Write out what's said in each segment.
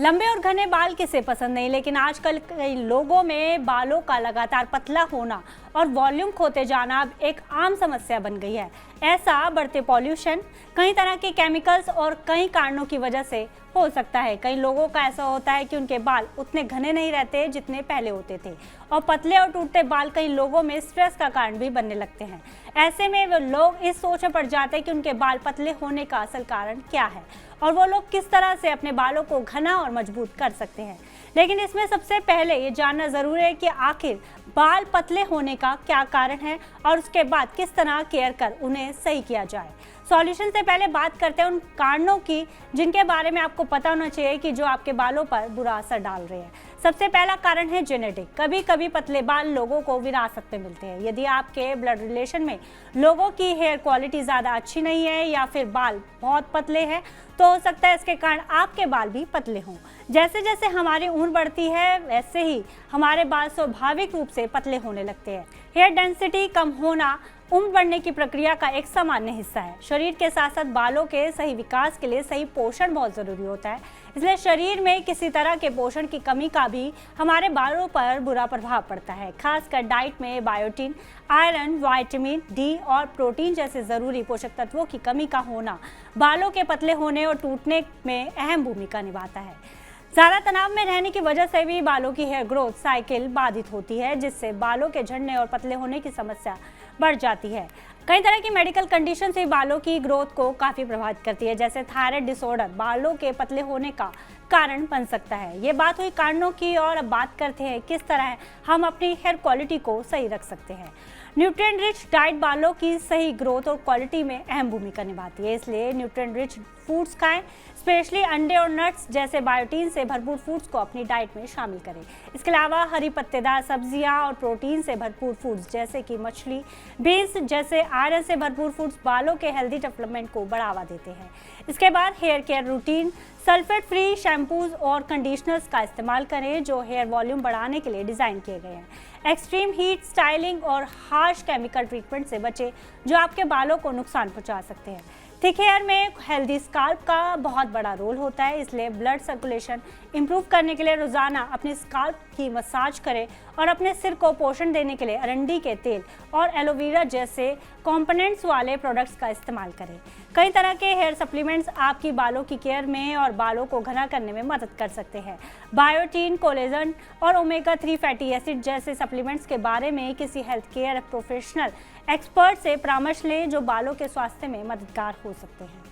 लंबे और घने बाल किसे पसंद नहीं, लेकिन आजकल कई लोगों में बालों का लगातार पतला होना और वॉल्यूम खोते जाना अब एक आम समस्या बन गई है। ऐसा बढ़ते पॉल्यूशन, कई तरह के केमिकल्स और कई कारणों की वजह से हो सकता है। कई लोगों का ऐसा होता है कि उनके बाल उतने घने नहीं रहते जितने पहले होते थे, और पतले और टूटते बाल कई लोगों में स्ट्रेस का कारण भी बनने लगते हैं। ऐसे में वो लोग इस सोच में पड़ जाते हैं कि उनके बाल पतले होने का असल कारण क्या है और वो लोग किस तरह से अपने बालों को घना और मजबूत कर सकते हैं। लेकिन इसमें सबसे पहले ये जानना जरूरी है कि आखिर बाल पतले होने का क्या कारण है और उसके बाद किस तरह केयर कर उन्हें सही किया जाए। सॉल्यूशन से पहले बात करते हैं उन कारणों की जिनके बारे में आपको पता होना चाहिए कि जो आपके बालों पर बुरा असर डाल रहे हैं। सबसे पहला कारण है जेनेटिक। कभी कभी पतले बाल लोगों को विरासत में मिलते हैं। यदि आपके ब्लड रिलेशन में लोगों की हेयर क्वालिटी ज़्यादा अच्छी नहीं है या फिर बाल बहुत पतले हैं, तो हो सकता है इसके कारण आपके बाल भी पतले हों। जैसे जैसे हमारी उम्र बढ़ती है वैसे ही हमारे बाल स्वाभाविक रूप से पतले होने लगते हैं। हेयर डेंसिटी कम होना उम्र बढ़ने की प्रक्रिया का एक सामान्य हिस्सा है। शरीर के साथ साथ बालों के सही विकास के लिए सही पोषण बहुत ज़रूरी होता है, इसलिए शरीर में किसी तरह के पोषण की कमी का भी हमारे बालों पर बुरा प्रभाव पड़ता है। खासकर डाइट में बायोटिन, आयरन, विटामिन डी और प्रोटीन जैसे ज़रूरी पोषक तत्वों की कमी का होना बालों के पतले होने और टूटने में अहम भूमिका निभाता है। ज़्यादा तनाव में रहने की वजह से भी बालों की हेयर ग्रोथ साइकिल बाधित होती है, जिससे बालों के झड़ने और पतले होने की समस्या बढ़ जाती है। कई तरह की मेडिकल कंडीशन से बालों की ग्रोथ को काफ़ी प्रभावित करती है, जैसे थायराइड डिसऑर्डर बालों के पतले होने का कारण बन सकता है। ये बात हुई कारणों की, और अब बात करते हैं किस तरह हम अपनी हेयर क्वालिटी को सही रख सकते हैं। न्यूट्रिएंट रिच डाइट बालों की सही ग्रोथ और क्वालिटी में अहम भूमिका निभाती है, इसलिए न्यूट्रिएंट रिच फूड्स खाएं, स्पेशली अंडे और नट्स जैसे बायोटीन से भरपूर फूड्स को अपनी डाइट में शामिल करें। इसके अलावा हरी पत्तेदार सब्जियां और प्रोटीन से भरपूर फूड्स जैसे कि मछली, बीन्स जैसे आयरन से भरपूर फूड्स बालों के हेल्दी डेवलपमेंट को बढ़ावा देते हैं। इसके बाद hair care routine, sulphate free shampoos और कंडीशनर्स का इस्तेमाल करें जो हेयर वॉल्यूम बढ़ाने के लिए डिज़ाइन किए गए हैं। एक्सट्रीम हीट, स्टाइलिंग और हार्श केमिकल ट्रीटमेंट से बचें जो आपके बालों को नुकसान पहुंचा सकते हैं। थिक हेयर में हेल्दी स्काल्प का बहुत बड़ा रोल होता है, इसलिए ब्लड सर्कुलेशन इंप्रूव करने के लिए रोज़ाना अपने स्काल्प की मसाज करें और अपने सिर को पोषण देने के लिए अरंडी के तेल और एलोवेरा जैसे कंपोनेंट्स वाले प्रोडक्ट्स का इस्तेमाल करें। कई तरह के हेयर सप्लीमेंट्स आपकी बालों की केयर में और बालों को घना करने में मदद कर सकते हैं। बायोटीन, कोलेजन और ओमेगा 3 फैटी एसिड जैसे सप्लीमेंट्स के बारे में किसी हेल्थ केयर प्रोफेशनल एक्सपर्ट से परामर्श लें जो बालों के स्वास्थ्य में मददगार हो सकते हैं।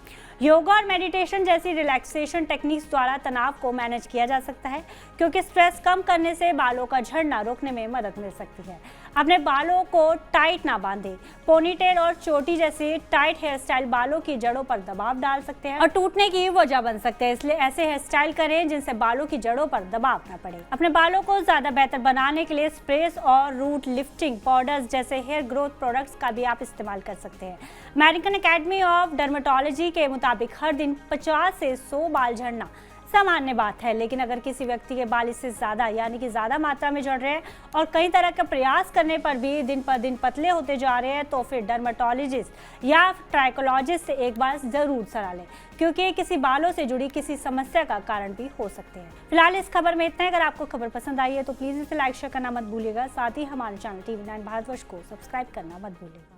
योगा और मेडिटेशन जैसी रिलैक्सेशन टेक्निक्स द्वारा तनाव को मैनेज किया जा सकता है, क्योंकि स्ट्रेस कम करने से बालों का झड़ना रोकने में मदद मिल सकती है। अपने बालों को टाइट ना बांधें। पोनीटेल और चोटी जैसे टाइट हेयर स्टाइल बालों की जड़ों पर दबाव डाल सकते हैं और टूटने की वजह बन सकते हैं, इसलिए ऐसे हेयर स्टाइल करें जिनसे बालों की जड़ों पर दबाव न पड़े। अपने बालों को ज़्यादा बेहतर बनाने के लिए स्प्रेस और रूट लिफ्टिंग पाउडर्स जैसे हेयर ग्रोथ प्रोडक्ट्स का भी आप इस्तेमाल कर सकते हैं। अमेरिकन एकेडमी ऑफ डर्मेटोलॉजी के मुताबिक हर दिन 50 से 100 बाल झड़ना सामान्य बात है, लेकिन अगर किसी व्यक्ति के बाल इससे ज़्यादा यानी कि ज़्यादा मात्रा में झड़ रहे हैं और कई तरह का प्रयास करने पर भी दिन पर दिन पतले होते जा रहे हैं, तो फिर डर्मेटोलॉजिस्ट या ट्राइकोलॉजिस्ट से एक बार ज़रूर सलाह लें, क्योंकि ये किसी बालों से जुड़ी किसी समस्या का कारण भी हो सकते हैं। फिलहाल इस खबर में इतना है। अगर आपको खबर पसंद आई है तो प्लीज़ इसे लाइक शेयर करना मत भूलिएगा। साथ ही हमारे चैनल TV9 भारतवर्ष को सब्सक्राइब करना मत भूलिएगा।